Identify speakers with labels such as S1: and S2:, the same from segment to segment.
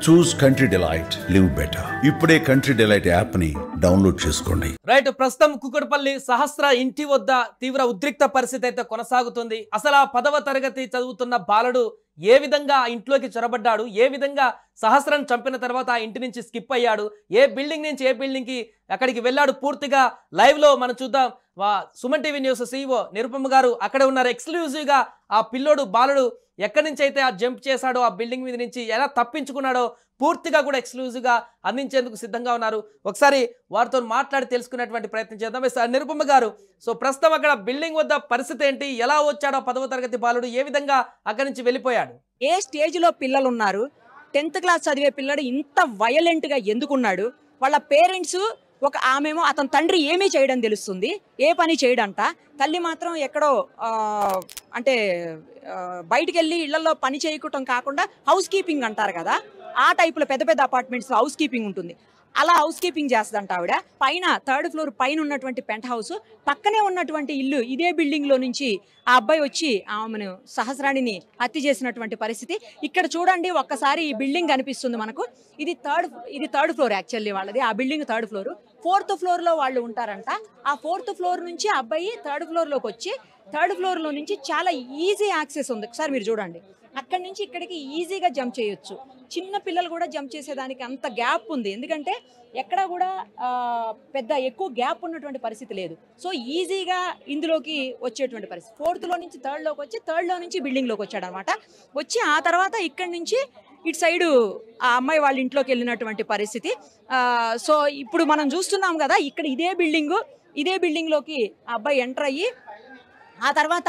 S1: చూస్ country delight, live better. ఇప్పుడే country delight app ని download చేసుకోండి.
S2: రైట్, ప్రస్తుతం కుకట్పల్లి సహస్ర ఇంటి వద్ద తీవ్ర ఉద్రిక్త పరిస్థితి అయితే కొనసాగుతుంది. అసలు ఆ 10వ తరగతి చదువుతున్న బాలుడు ఏ విధంగా ఆ ఇంట్లోకి చొరబడ్డాడు, ఏ విధంగా సహస్రను చంపిన తర్వాత ఆ ఇంటి నుంచి స్కిప్ అయ్యాడు, ఏ బిల్డింగ్ నుంచి ఏ బిల్డింగ్ కి అక్కడికి వెళ్ళాడు, పూర్తిగా లైవ్ లో మనం చూద్దాం. Suman TV news CEO Nirupama గారు అక్కడే ఉన్నారు. ఎక్స్క్లూజివ్ గా ఆ పిల్లోడు బాలుడు ఎక్కడి నుంచి అయితే ఆ జంప్ చేశాడో, ఆ బిల్డింగ్ మీద నుంచి ఎలా తప్పించుకున్నాడో పూర్తిగా కూడా ఎక్స్క్లూజివ్ గా అందించేందుకు సిద్ధంగా ఉన్నారు. ఒకసారి వారితో మాట్లాడి తెలుసుకునేటువంటి ప్రయత్నం చేద్దాం. నిరుపమ గారు, సో ప్రస్తుతం అక్కడ బిల్డింగ్ వద్ద పరిస్థితి ఏంటి, ఎలా వచ్చాడో 10వ తరగతి బాలుడు, ఏ విధంగా అక్కడి నుంచి వెళ్ళిపోయాడు?
S3: ఏ స్టేజ్ లో పిల్లలు ఉన్నారు? 10th క్లాస్ చదివే పిల్లడు ఇంత వైలెంట్ గా ఎందుకున్నాడు? వాళ్ళ పేరెంట్స్ ఆమెమో అతని తండ్రి ఏమీ చేయడం తెలుస్తుంది, ఏ పని చేయడంట. తల్లి మాత్రం ఎక్కడో అంటే బయటికి వెళ్ళి ఇళ్లలో పని చేయటం కాకుండా హౌస్ కీపింగ్ అంటారు కదా, ఆ టైపులో పెద్ద పెద్ద అపార్ట్మెంట్స్లో హౌస్ కీపింగ్ ఉంటుంది. అలా హౌస్ కీపింగ్ చేస్తుందంట ఆవిడ. పైన 3rd ఫ్లోర్ పైన ఉన్నటువంటి పెంట్ హౌస్, పక్కనే ఉన్నటువంటి ఇల్లు, ఇదే బిల్డింగ్ లో నుంచి ఆ అబ్బాయి వచ్చి ఆమెను సహస్రాణిని హత్య చేసినటువంటి పరిస్థితి. ఇక్కడ చూడండి ఒక్కసారి ఈ బిల్డింగ్ కనిపిస్తుంది మనకు. ఇది థర్డ్ ఫ్లోర్ యాక్చువల్లీ వాళ్ళది. ఆ building 3rd floor. 4th floor లో వాళ్ళు ఉంటారంట. ఆ 4th ఫ్లోర్ నుంచి ఆ అబ్బాయి 3rd ఫ్లోర్ లోకి వచ్చి 3rd ఫ్లోర్ లో నుంచి చాలా ఈజీ యాక్సెస్ ఉంది. ఒకసారి మీరు చూడండి, అక్కడి నుంచి ఇక్కడికి ఈజీగా జంప్ చేయొచ్చు. చిన్న పిల్లలు కూడా జంప్ చేసేదానికి అంత గ్యాప్ ఉంది, ఎందుకంటే ఎక్కడా కూడా పెద్ద ఎక్కువ గ్యాప్ ఉన్నటువంటి పరిస్థితి లేదు. సో ఈజీగా ఇందులోకి వచ్చేటువంటి పరిస్థితి. 4th లో నుంచి 3rd లోకి వచ్చి 3rd లో నుంచి బిల్డింగ్ లోకి వచ్చాడు అనమాట. వచ్చి ఆ తర్వాత ఇక్కడి నుంచి ఇటు సైడు ఆ అమ్మాయి వాళ్ళ ఇంట్లోకి వెళ్ళినటువంటి పరిస్థితి. సో ఇప్పుడు మనం చూస్తున్నాం కదా, ఇక్కడ ఇదే బిల్డింగ్ లోకి ఆ అబ్బాయి ఎంటర్ అయ్యి ఆ తర్వాత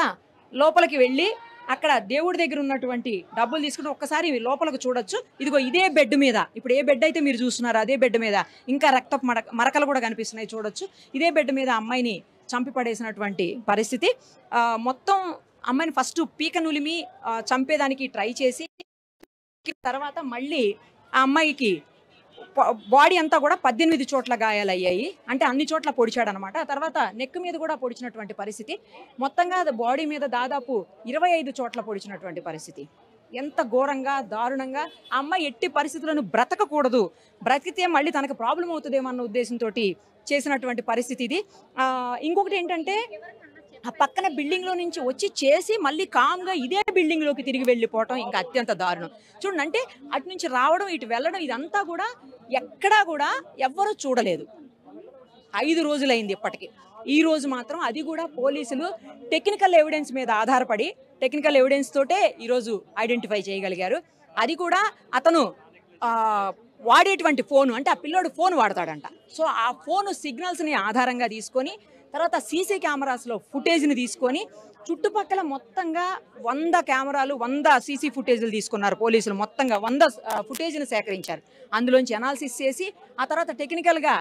S3: లోపలికి వెళ్ళి అక్కడ దేవుడి దగ్గర ఉన్నటువంటి డబ్బులు తీసుకుని ఒక్కసారి లోపలికి చూడొచ్చు. ఇదిగో ఇదే బెడ్ మీద, ఇప్పుడు ఏ బెడ్ అయితే మీరు చూస్తున్నారు అదే బెడ్ మీద ఇంకా రక్తపు మరకలు కూడా కనిపిస్తున్నాయి, చూడొచ్చు. ఇదే బెడ్ మీద అమ్మాయిని చంపి పడేసినటువంటి పరిస్థితి. మొత్తం అమ్మాయిని ఫస్ట్ పీక నులిమి చంపేదానికి ట్రై చేసి, తర్వాత మళ్ళీ ఆ అమ్మాయికి బాడీ అంతా కూడా 18 చోట్ల గాయాలయ్యాయి. అంటే అన్ని చోట్ల పొడిచాడు అనమాట. తర్వాత నెక్ మీద కూడా పొడిచినటువంటి పరిస్థితి. మొత్తంగా బాడీ మీద దాదాపు 25 చోట్ల పొడిచినటువంటి పరిస్థితి. ఎంత ఘోరంగా దారుణంగా! ఆ అమ్మాయి ఎట్టి పరిస్థితులను బ్రతకకూడదు, బ్రతికితే మళ్ళీ తనకు ప్రాబ్లం అవుతుందేమన్న ఉద్దేశంతో చేసినటువంటి పరిస్థితి ఇది. ఇంకొకటి ఏంటంటే, ఆ పక్కన బిల్డింగ్ లో నుంచి వచ్చి చేసి మళ్ళీ కామ్గా ఇదే బిల్డింగ్ లోకి తిరిగి వెళ్ళిపోవటం ఇంకా అత్యంత దారుణం. చూడండి, అంటే అటు నుంచి రావడం ఇటు వెళ్ళడం ఇదంతా కూడా ఎక్కడా కూడా ఎవ్వరూ చూడలేదు. 5 రోజులైంది ఇప్పటికి. ఈ రోజు మాత్రం అది కూడా పోలీసులు టెక్నికల్ ఎవిడెన్స్ మీద ఆధారపడి, టెక్నికల్ ఎవిడెన్స్ తోటే ఈరోజు ఐడెంటిఫై చేయగలిగారు. అది కూడా అతను వాడేటువంటి ఫోను, అంటే ఆ పిల్లోడు ఫోన్ వాడతాడంట. సో ఆ ఫోను సిగ్నల్స్ని ఆధారంగా తీసుకొని, తర్వాత సీసీ కెమెరాస్లో ఫుటేజ్ని తీసుకొని, చుట్టుపక్కల మొత్తంగా 100 కెమెరాలు 100 సీసీ ఫుటేజ్లు తీసుకున్నారు పోలీసులు. మొత్తంగా 100 ఫుటేజ్ని సేకరించారు. అందులోంచి అనాలిసిస్ చేసి ఆ తర్వాత టెక్నికల్గా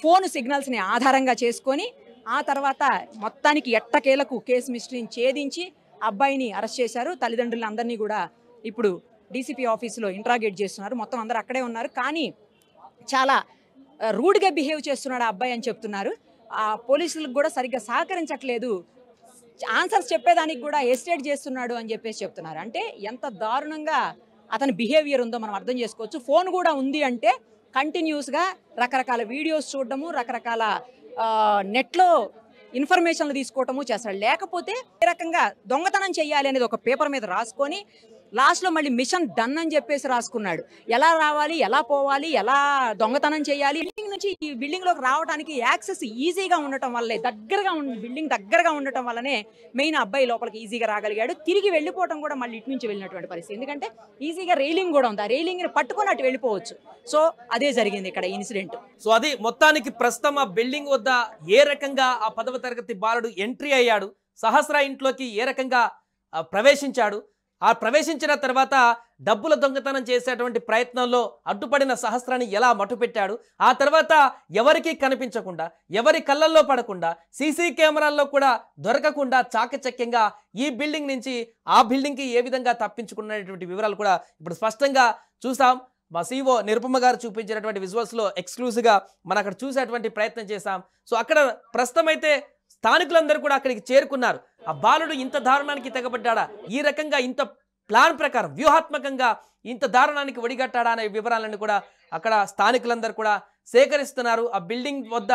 S3: ఫోన్ సిగ్నల్స్ని ఆధారంగా చేసుకొని, ఆ తర్వాత మొత్తానికి ఎట్టకేలకు కేసు మిస్టరీని ఛేదించి అబ్బాయిని అరెస్ట్ చేశారు. తల్లిదండ్రులందరినీ కూడా ఇప్పుడు డీసీపీ ఆఫీసులో ఇంట్రాగేట్ చేస్తున్నారు. మొత్తం అందరూ అక్కడే ఉన్నారు. కానీ చాలా రూడ్గా బిహేవ్ చేస్తున్నాడు ఆ అబ్బాయి అని చెప్తున్నారు. ఆ పోలీసులకు కూడా సరిగ్గా సహకరించట్లేదు, ఆన్సర్స్ చెప్పేదానికి కూడా హెసిటేట్ చేస్తున్నాడు అని చెప్పేసి చెప్తున్నారు. అంటే ఎంత దారుణంగా అతని బిహేవియర్ ఉందో మనం అర్థం చేసుకోవచ్చు. ఫోన్ కూడా ఉంది అంటే కంటిన్యూస్గా రకరకాల వీడియోస్ చూడడము, రకరకాల నెట్లో ఇన్ఫర్మేషన్లు తీసుకోవటము చేస్తాడు. లేకపోతే ఏ రకంగా దొంగతనం చేయాలి అనేది ఒక పేపర్ మీద రాసుకొని లాస్ట్లో మళ్ళీ మిషన్ డన్ అని చెప్పేసి రాసుకున్నాడు. ఎలా రావాలి, ఎలా పోవాలి, ఎలా దొంగతనం చేయాలి. బిల్డింగ్ నుంచి ఈ బిల్డింగ్లోకి రావడానికి యాక్సెస్ ఈజీగా ఉండటం వల్లే, బిల్డింగ్ దగ్గరగా ఉండటం వల్లనే మెయిన్ అబ్బాయి లోపలికి ఈజీగా రాగలిగాడు. తిరిగి వెళ్ళిపోవడం కూడా మళ్ళీ ఇటు నుంచి వెళ్ళినటువంటి పరిస్థితి, ఎందుకంటే ఈజీగా రైలింగ్ కూడా ఉంది. ఆ రైలింగ్ని పట్టుకొని అటు వెళ్ళిపోవచ్చు. సో అదే జరిగింది ఇక్కడ ఇన్సిడెంట్.
S2: సో అది మొత్తానికి ప్రస్తుతం ఆ బిల్డింగ్ వద్ద ఏ రకంగా ఆ 10వ తరగతి బాలుడు ఎంట్రీ అయ్యాడు, సహస్ర ఇంట్లోకి ఏ రకంగా ప్రవేశించాడు, ఆ ప్రవేశించిన తర్వాత డబ్బుల దొంగతనం చేసేటువంటి ప్రయత్నంలో అడ్డుపడిన సహస్రాన్ని ఎలా మట్టుపెట్టాడు, ఆ తర్వాత ఎవరికీ కనిపించకుండా, ఎవరి కళ్ళల్లో పడకుండా, సీసీ కెమెరాల్లో కూడా దొరకకుండా చాకచక్యంగా ఈ బిల్డింగ్ నుంచి ఆ బిల్డింగ్కి ఏ విధంగా తప్పించుకున్నటువంటి వివరాలు కూడా ఇప్పుడు స్పష్టంగా చూసాం. మా CEO నిరుపమ గారు చూపించినటువంటి విజువల్స్లో ఎక్స్క్లూజివ్గా మనం అక్కడ చూసేటువంటి ప్రయత్నం చేశాం. సో అక్కడ ప్రస్తుతం అయితే స్థానికులందరూ కూడా అక్కడికి చేరుకున్నారు. ఆ బాలుడు ఇంత దారుణానికి తెగబడ్డా, ఈ రకంగా ఇంత ప్లాన్ ప్రకారం వ్యూహాత్మకంగా ఇంత దారుణానికి ఒడిగట్టాడా అనే వివరాలను కూడా అక్కడ స్థానికులందరూ కూడా సేకరిస్తున్నారు. ఆ బిల్డింగ్ వద్ద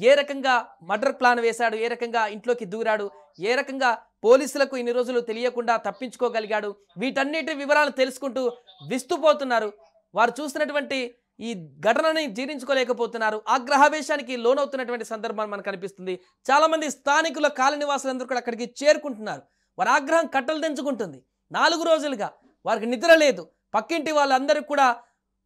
S2: ఏ రకంగా మర్డర్ ప్లాన్ వేశాడు, ఏ రకంగా ఇంట్లోకి దూరాడు, ఏ రకంగా పోలీసులకు ఇన్ని రోజులు తెలియకుండా తప్పించుకోగలిగాడు, వీటన్నిటి వివరాలు తెలుసుకుంటూ విస్తుపోతున్నారు. వారు చూసినటువంటి ఈ ఘటనని జీర్ణించుకోలేకపోతున్నారు. ఆగ్రహావేశానికి లోనవుతున్నటువంటి సందర్భం మనకు కనిపిస్తుంది. చాలా మంది స్థానికుల కాలనీ నివాసులందరూ కూడా అక్కడికి చేరుకుంటున్నారు. వారి ఆగ్రహం కట్టలు తెంచుకుంటుంది. 4 రోజులుగా వారికి నిద్ర లేదు. పక్కింటి వాళ్ళందరూ కూడా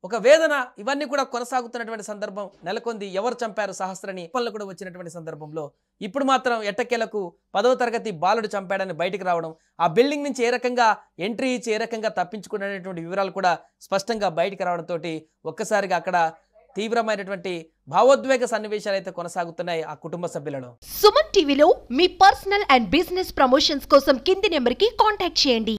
S2: ఒక వేదన, ఇవన్నీ కూడా కొనసాగుతున్నటువంటి సందర్భం నెలకొంది. ఎవరు చంపారు సహస్రని పనులు కూడా వచ్చినటువంటి సందర్భంలో ఇప్పుడు మాత్రం ఎట్టకేలకు 10వ తరగతి బాలుడు చంపాడని బయటికి రావడం, ఆ బిల్డింగ్ నుంచి ఏ రకంగా ఎంట్రీ ఇచ్చి ఏ రకంగా తప్పించుకునేటువంటి వివరాలు కూడా స్పష్టంగా బయటికి రావడంతో ఒక్కసారిగా అక్కడ తీవ్రమైనటువంటి భావోద్వేగ సన్నివేశాలు అయితే కొనసాగుతున్నాయి ఆ కుటుంబ సభ్యులలో.
S4: సుమన్ టీవీలో మీ పర్సనల్ అండ్ బిజినెస్ ప్రమోషన్స్ కోసం కింది నెంబర్కి కాంటాక్ట్ చేయండి.